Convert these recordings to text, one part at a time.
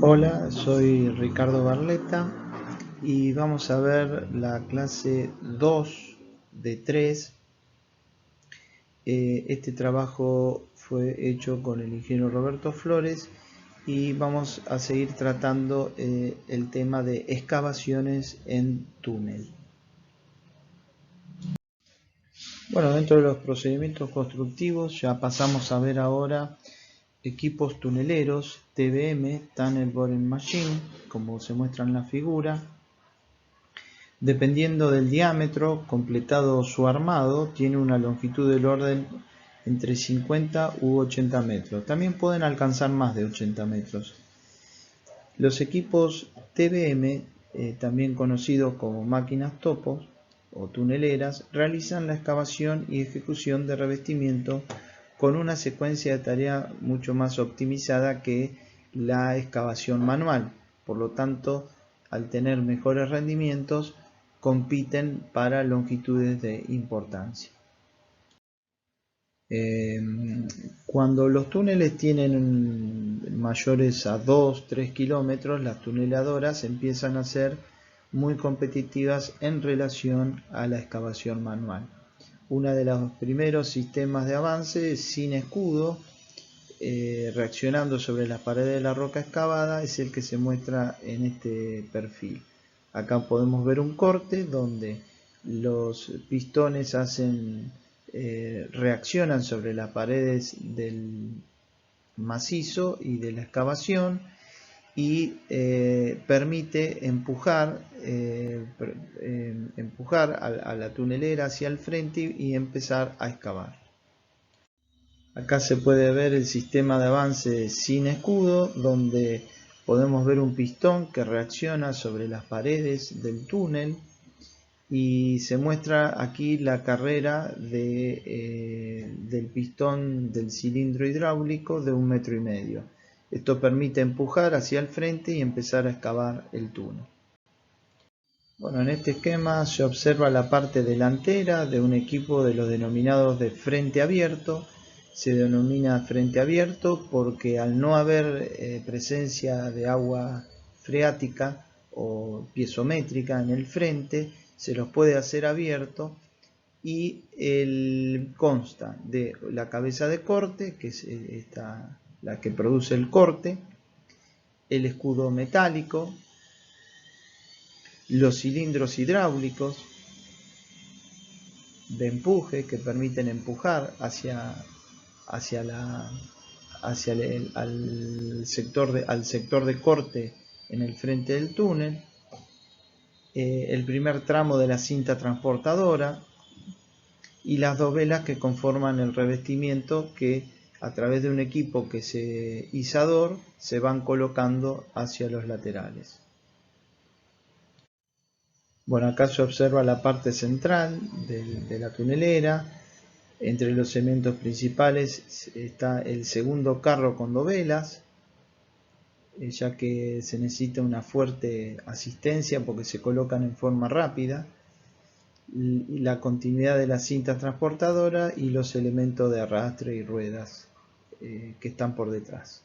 Hola, soy Ricardo Barletta y vamos a ver la clase 2 de 3. Este trabajo fue hecho con el ingeniero Roberto Flores y vamos a seguir tratando el tema de excavaciones en túnel. Bueno, dentro de los procedimientos constructivos ya pasamos a ver ahora equipos tuneleros, TBM, Tunnel Boring Machine, como se muestra en la figura. Dependiendo del diámetro completado su armado, tiene una longitud del orden entre 50 u 80 metros. También pueden alcanzar más de 80 metros. Los equipos TBM, también conocidos como máquinas topos o tuneleras, realizan la excavación y ejecución de revestimiento con una secuencia de tarea mucho más optimizada que la excavación manual. Por lo tanto, al tener mejores rendimientos, compiten para longitudes de importancia. Cuando los túneles tienen mayores a 2-3 kilómetros, las tuneladoras empiezan a ser muy competitivas en relación a la excavación manual. Uno de los primeros sistemas de avance sin escudo, reaccionando sobre las paredes de la roca excavada, es el que se muestra en este perfil. Acá podemos ver un corte donde los pistones reaccionan sobre las paredes del macizo y de la excavación y permite empujar a la tunelera hacia el frente y empezar a excavar. Acá se puede ver el sistema de avance sin escudo, donde podemos ver un pistón que reacciona sobre las paredes del túnel y se muestra aquí la carrera del pistón del cilindro hidráulico de 1,5 metros. Esto permite empujar hacia el frente y empezar a excavar el túnel. Bueno, en este esquema se observa la parte delantera de un equipo de los denominados de frente abierto. Se denomina frente abierto porque al no haber presencia de agua freática o piezométrica en el frente, se los puede hacer abierto y consta de la cabeza de corte, que es la que produce el corte, el escudo metálico, los cilindros hidráulicos de empuje que permiten empujar al sector de corte en el frente del túnel, el primer tramo de la cinta transportadora y las dos velas que conforman el revestimiento que a través de un equipo que es izador se van colocando hacia los laterales. Bueno, acá se observa la parte central de la tunelera. Entre los elementos principales está el segundo carro con dovelas, ya que se necesita una fuerte asistencia porque se colocan en forma rápida, la continuidad de la cinta transportadora y los elementos de arrastre y ruedas que están por detrás.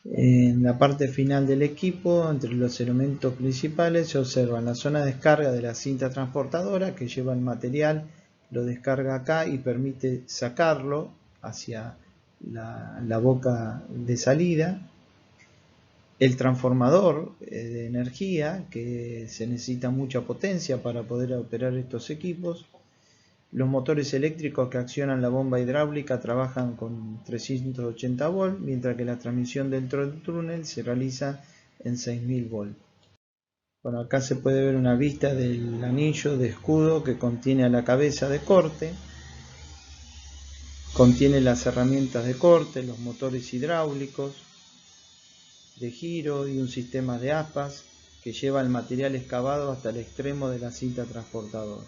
En la parte final del equipo, entre los elementos principales, se observan la zona de descarga de la cinta transportadora que lleva el material, lo descarga acá y permite sacarlo hacia la boca de salida. El transformador de energía, que se necesita mucha potencia para poder operar estos equipos. Los motores eléctricos que accionan la bomba hidráulica trabajan con 380 volts, mientras que la transmisión dentro del túnel se realiza en 6000 volts. Bueno, acá se puede ver una vista del anillo de escudo que contiene a la cabeza de corte, contiene las herramientas de corte, los motores hidráulicos de giro y un sistema de aspas que lleva el material excavado hasta el extremo de la cinta transportadora.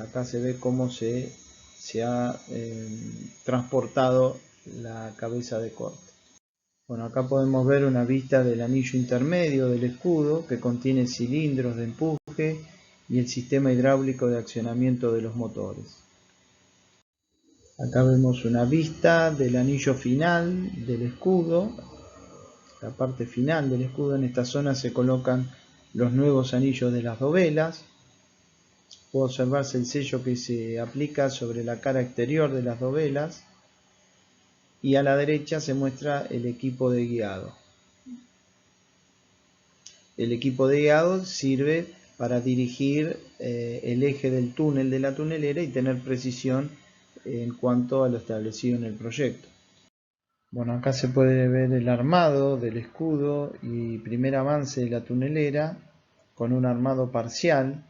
Acá se ve cómo se ha transportado la cabeza de corte. Bueno, acá podemos ver una vista del anillo intermedio del escudo que contiene cilindros de empuje y el sistema hidráulico de accionamiento de los motores. Acá vemos una vista del anillo final del escudo, la parte final del escudo. En esta zona se colocan los nuevos anillos de las dovelas. Puede observarse el sello que se aplica sobre la cara exterior de las dovelas, y a la derecha se muestra el equipo de guiado. El equipo de guiado sirve para dirigir el eje del túnel de la tunelera y tener precisión en cuanto a lo establecido en el proyecto. Bueno, acá se puede ver el armado del escudo y primer avance de la tunelera con un armado parcial.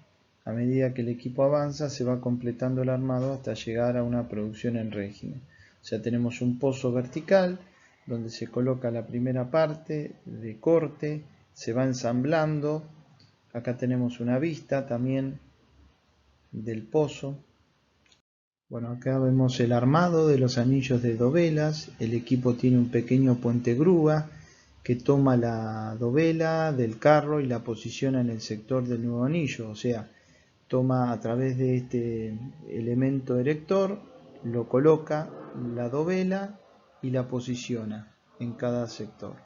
A medida que el equipo avanza se va completando el armado hasta llegar a una producción en régimen. O sea, tenemos un pozo vertical donde se coloca la primera parte de corte, se va ensamblando. Acá tenemos una vista también del pozo. Bueno, acá vemos el armado de los anillos de dovelas. El equipo tiene un pequeño puente grúa que toma la dovela del carro y la posiciona en el sector del nuevo anillo. O sea, toma a través de este elemento erector, lo coloca la dovela y la posiciona en cada sector.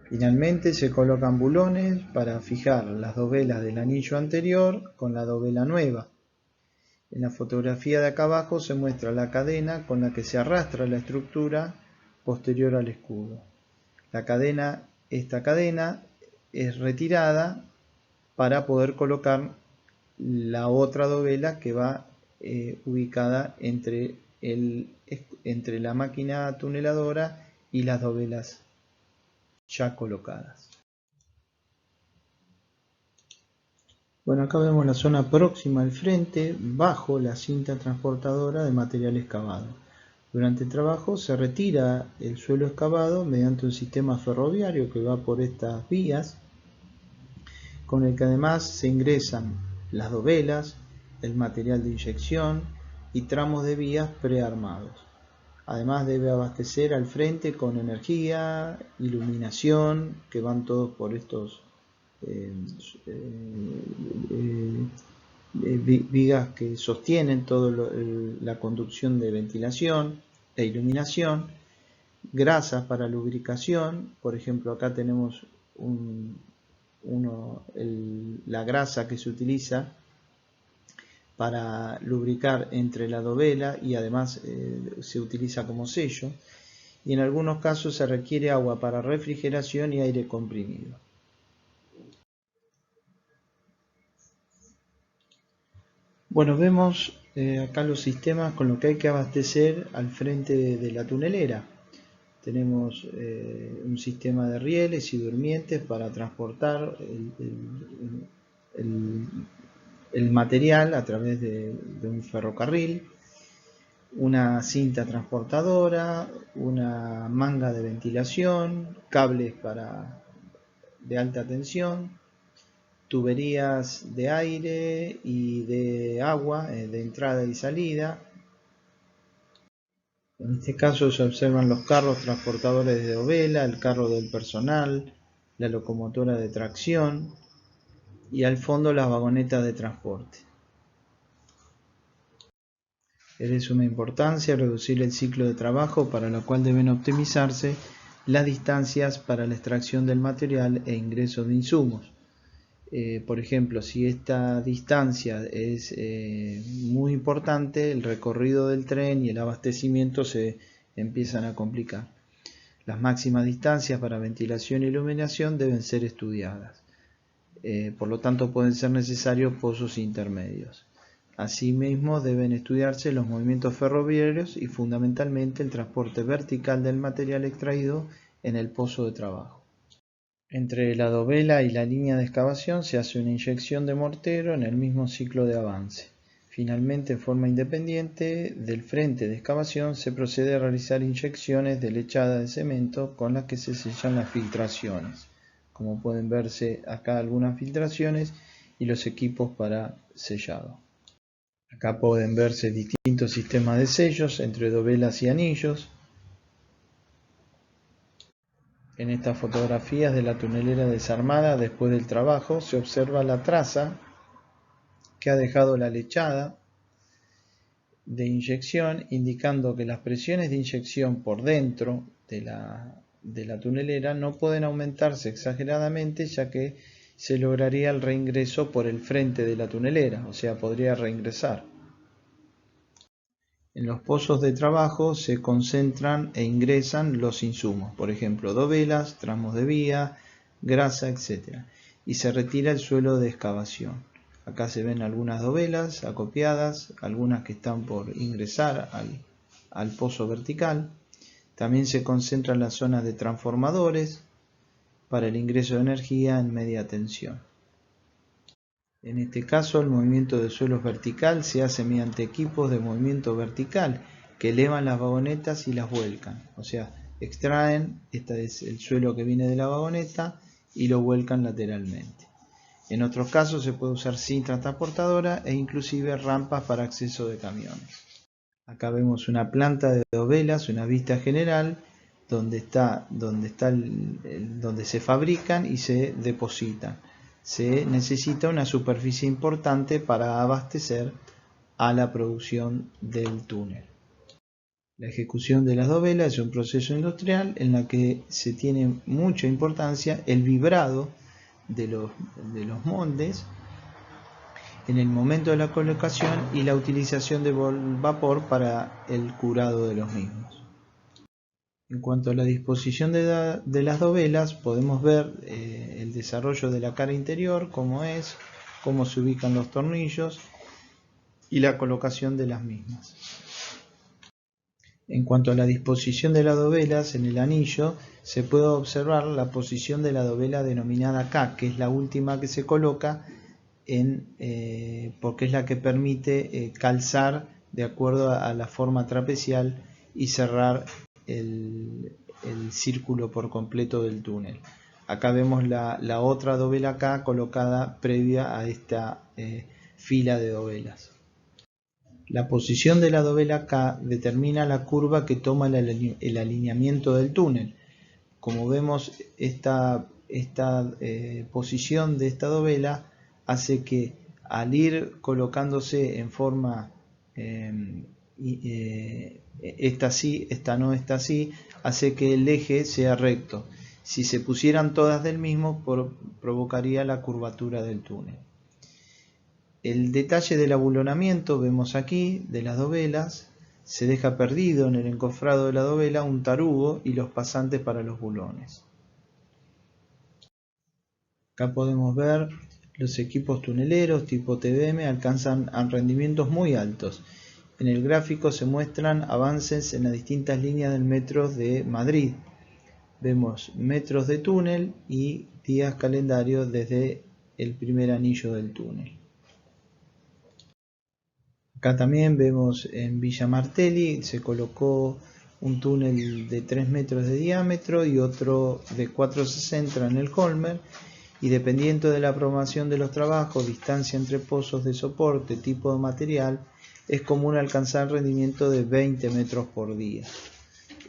Finalmente se colocan bulones para fijar las dovelas del anillo anterior con la dovela nueva. En la fotografía de acá abajo se muestra la cadena con la que se arrastra la estructura posterior al escudo. Esta cadena es retirada para poder colocar la otra dovela que va ubicada entre la máquina tuneladora y las dovelas ya colocadas. Bueno, acá vemos la zona próxima al frente, bajo la cinta transportadora de material excavado. Durante el trabajo se retira el suelo excavado mediante un sistema ferroviario que va por estas vías, con el que además se ingresan las dovelas, el material de inyección y tramos de vías prearmados. Además debe abastecer al frente con energía, iluminación, que van todos por estos vigas que sostienen toda la conducción de ventilación e iluminación, grasas para lubricación. Por ejemplo, acá tenemos la grasa que se utiliza para lubricar entre la dovela y además se utiliza como sello, y en algunos casos se requiere agua para refrigeración y aire comprimido. Bueno, vemos acá los sistemas con los que hay que abastecer al frente de la tunelera. Tenemos un sistema de rieles y durmientes para transportar el material a través de un ferrocarril, una cinta transportadora, una manga de ventilación, cables de alta tensión, tuberías de aire y de agua de entrada y salida. En este caso se observan los carros transportadores de dovela, el carro del personal, la locomotora de tracción y al fondo las vagonetas de transporte. Es de suma importancia reducir el ciclo de trabajo, para lo cual deben optimizarse las distancias para la extracción del material e ingreso de insumos. Por ejemplo, si esta distancia es muy importante, el recorrido del tren y el abastecimiento se empiezan a complicar. Las máximas distancias para ventilación e iluminación deben ser estudiadas. Por lo tanto, pueden ser necesarios pozos intermedios. Asimismo, deben estudiarse los movimientos ferroviarios y fundamentalmente el transporte vertical del material extraído en el pozo de trabajo. Entre la dovela y la línea de excavación se hace una inyección de mortero en el mismo ciclo de avance. Finalmente, en forma independiente del frente de excavación, se procede a realizar inyecciones de lechada de cemento con las que se sellan las filtraciones. Como pueden verse acá algunas filtraciones y los equipos para sellado. Acá pueden verse distintos sistemas de sellos entre dovelas y anillos. En estas fotografías de la tunelera desarmada después del trabajo se observa la traza que ha dejado la lechada de inyección, indicando que las presiones de inyección por dentro de la tunelera no pueden aumentarse exageradamente, ya que se lograría el reingreso por el frente de la tunelera, o sea, podría reingresar. En los pozos de trabajo se concentran e ingresan los insumos, por ejemplo, dovelas, tramos de vía, grasa, etc. Y se retira el suelo de excavación. Acá se ven algunas dovelas acopiadas, algunas que están por ingresar al pozo vertical. También se concentran las zonas de transformadores para el ingreso de energía en media tensión. En este caso, el movimiento de suelos vertical se hace mediante equipos de movimiento vertical que elevan las vagonetas y las vuelcan. O sea, extraen, este es el suelo que viene de la vagoneta, y lo vuelcan lateralmente. En otros casos se puede usar cinta transportadora e inclusive rampas para acceso de camiones. Acá vemos una planta de dovelas, una vista general, donde se fabrican y se depositan. Se necesita una superficie importante para abastecer a la producción del túnel. La ejecución de las dovelas es un proceso industrial en la que se tiene mucha importancia el vibrado de los moldes en el momento de la colocación y la utilización de vapor para el curado de los mismos. En cuanto a la disposición de las dovelas, podemos ver el desarrollo de la cara interior, cómo se ubican los tornillos y la colocación de las mismas. En cuanto a la disposición de las dovelas en el anillo, se puede observar la posición de la dovela denominada K, que es la última que se coloca porque es la que permite calzar de acuerdo a la forma trapecial y cerrar el círculo por completo del túnel. Acá vemos la otra dovela K colocada previa a esta fila de dovelas. La posición de la dovela K determina la curva que toma el alineamiento del túnel. Como vemos, esta posición de esta dovela hace que al ir colocándose en forma esta sí, esta no, esta sí, hace que el eje sea recto. Si se pusieran todas del mismo, provocaría la curvatura del túnel. El detalle del abulonamiento vemos aquí de las dovelas. Se deja perdido en el encofrado de la dovela un tarugo y los pasantes para los bulones. Acá podemos ver los equipos tuneleros tipo TBM alcanzan rendimientos muy altos. En el gráfico se muestran avances en las distintas líneas del metro de Madrid. Vemos metros de túnel y días calendario desde el primer anillo del túnel. Acá también vemos en Villa Martelli se colocó un túnel de 3 metros de diámetro y otro de 4,60 en el Colmer, y dependiendo de la programación de los trabajos, distancia entre pozos de soporte, tipo de material, es común alcanzar rendimiento de 20 metros por día.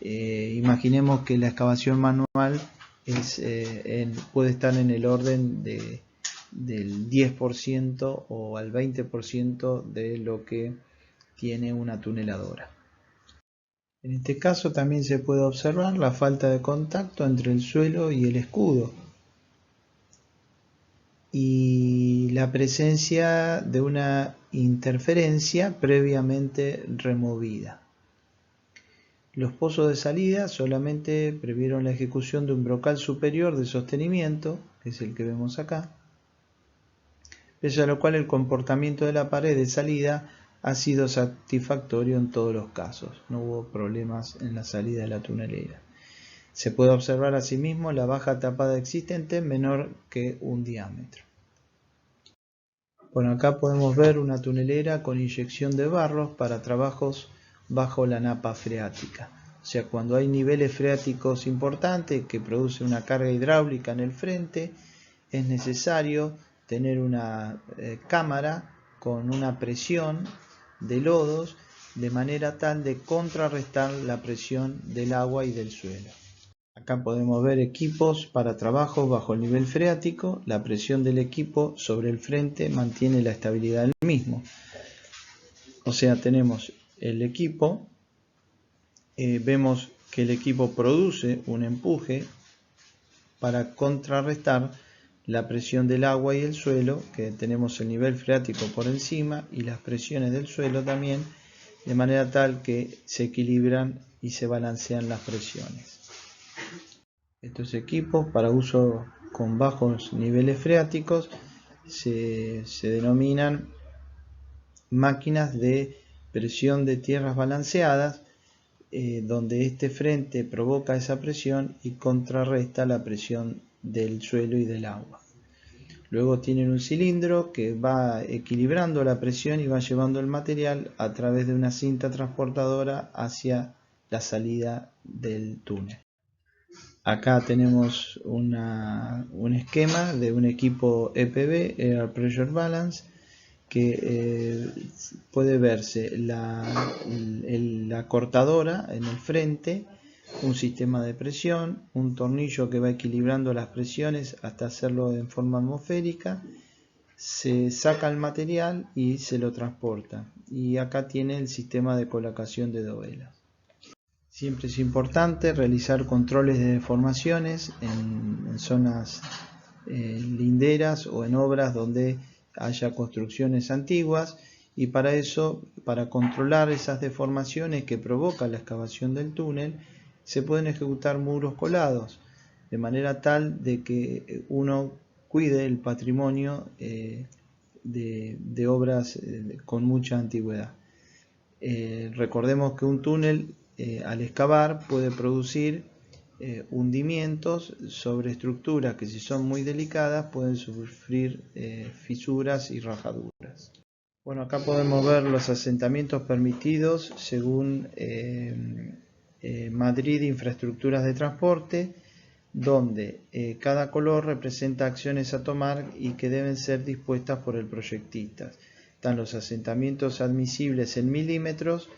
Imaginemos que la excavación manual puede estar en el orden del 10% o al 20% de lo que tiene una tuneladora. En este caso también se puede observar la falta de contacto entre el suelo y el escudo y la presencia de una interferencia previamente removida. Los pozos de salida solamente previeron la ejecución de un brocal superior de sostenimiento, que es el que vemos acá, pese a lo cual el comportamiento de la pared de salida ha sido satisfactorio en todos los casos. No hubo problemas en la salida de la tunelera. Se puede observar asimismo la baja tapada existente menor que un diámetro. Por acá podemos ver una tunelera con inyección de barros para trabajos bajo la napa freática. O sea, cuando hay niveles freáticos importantes que produce una carga hidráulica en el frente, es necesario tener una cámara con una presión de lodos de manera tal de contrarrestar la presión del agua y del suelo. Acá podemos ver equipos para trabajos bajo el nivel freático. La presión del equipo sobre el frente mantiene la estabilidad del mismo. O sea, tenemos el equipo, vemos que el equipo produce un empuje para contrarrestar la presión del agua y el suelo, que tenemos el nivel freático por encima y las presiones del suelo también, de manera tal que se equilibran y se balancean las presiones. Estos equipos para uso con bajos niveles freáticos se denominan máquinas de presión de tierras balanceadas, donde este frente provoca esa presión y contrarresta la presión del suelo y del agua. Luego tienen un cilindro que va equilibrando la presión y va llevando el material a través de una cinta transportadora hacia la salida del túnel. Acá tenemos un esquema de un equipo EPB, Air Pressure Balance, que puede verse la cortadora en el frente, un sistema de presión, un tornillo que va equilibrando las presiones hasta hacerlo en forma atmosférica, se saca el material y se lo transporta. Y acá tiene el sistema de colocación de dovelas. Siempre es importante realizar controles de deformaciones en zonas linderas o en obras donde haya construcciones antiguas, y para eso, para controlar esas deformaciones que provoca la excavación del túnel, se pueden ejecutar muros colados, de manera tal de que uno cuide el patrimonio de obras con mucha antigüedad. Recordemos que un túnel al excavar puede producir hundimientos sobre estructuras que, si son muy delicadas, pueden sufrir fisuras y rajaduras. Bueno, acá podemos ver los asentamientos permitidos según Madrid Infraestructuras de Transporte, donde cada color representa acciones a tomar y que deben ser dispuestas por el proyectista. Están los asentamientos admisibles en milímetros,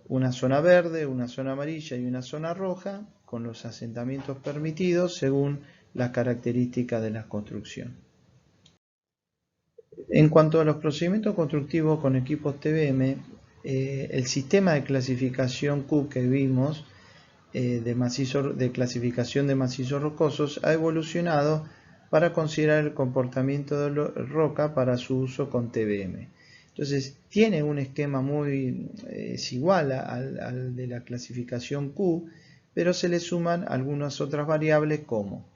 una zona verde, una zona amarilla y una zona roja, con los asentamientos permitidos según las características de la construcción. En cuanto a los procedimientos constructivos con equipos TBM, el sistema de clasificación Q que vimos de clasificación de macizos rocosos ha evolucionado para considerar el comportamiento de la roca para su uso con TBM. Entonces tiene un esquema es igual al de la clasificación Q, pero se le suman algunas otras variables como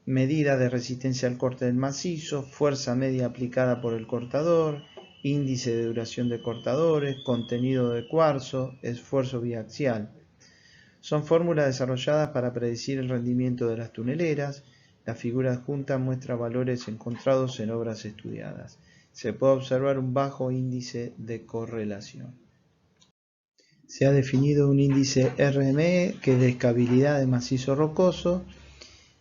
medida de resistencia al corte del macizo, fuerza media aplicada por el cortador, índice de duración de cortadores, contenido de cuarzo, esfuerzo biaxial. Son fórmulas desarrolladas para predecir el rendimiento de las tuneleras. La figura adjunta muestra valores encontrados en obras estudiadas. Se puede observar un bajo índice de correlación. Se ha definido un índice RME, que es de escabilidad de macizo rocoso,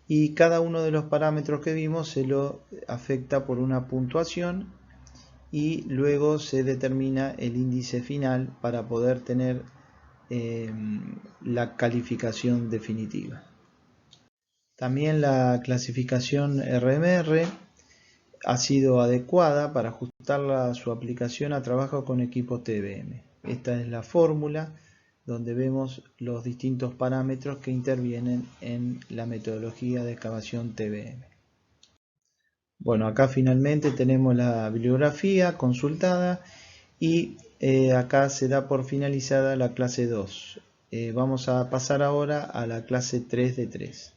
y cada uno de los parámetros que vimos se lo afecta por una puntuación y luego se determina el índice final para poder tener la calificación definitiva. También la clasificación RMR ha sido adecuada para ajustarla a su aplicación a trabajo con equipos TBM. Esta es la fórmula donde vemos los distintos parámetros que intervienen en la metodología de excavación TBM. Bueno, acá finalmente tenemos la bibliografía consultada y acá se da por finalizada la clase 2. Vamos a pasar ahora a la clase 3 de 3.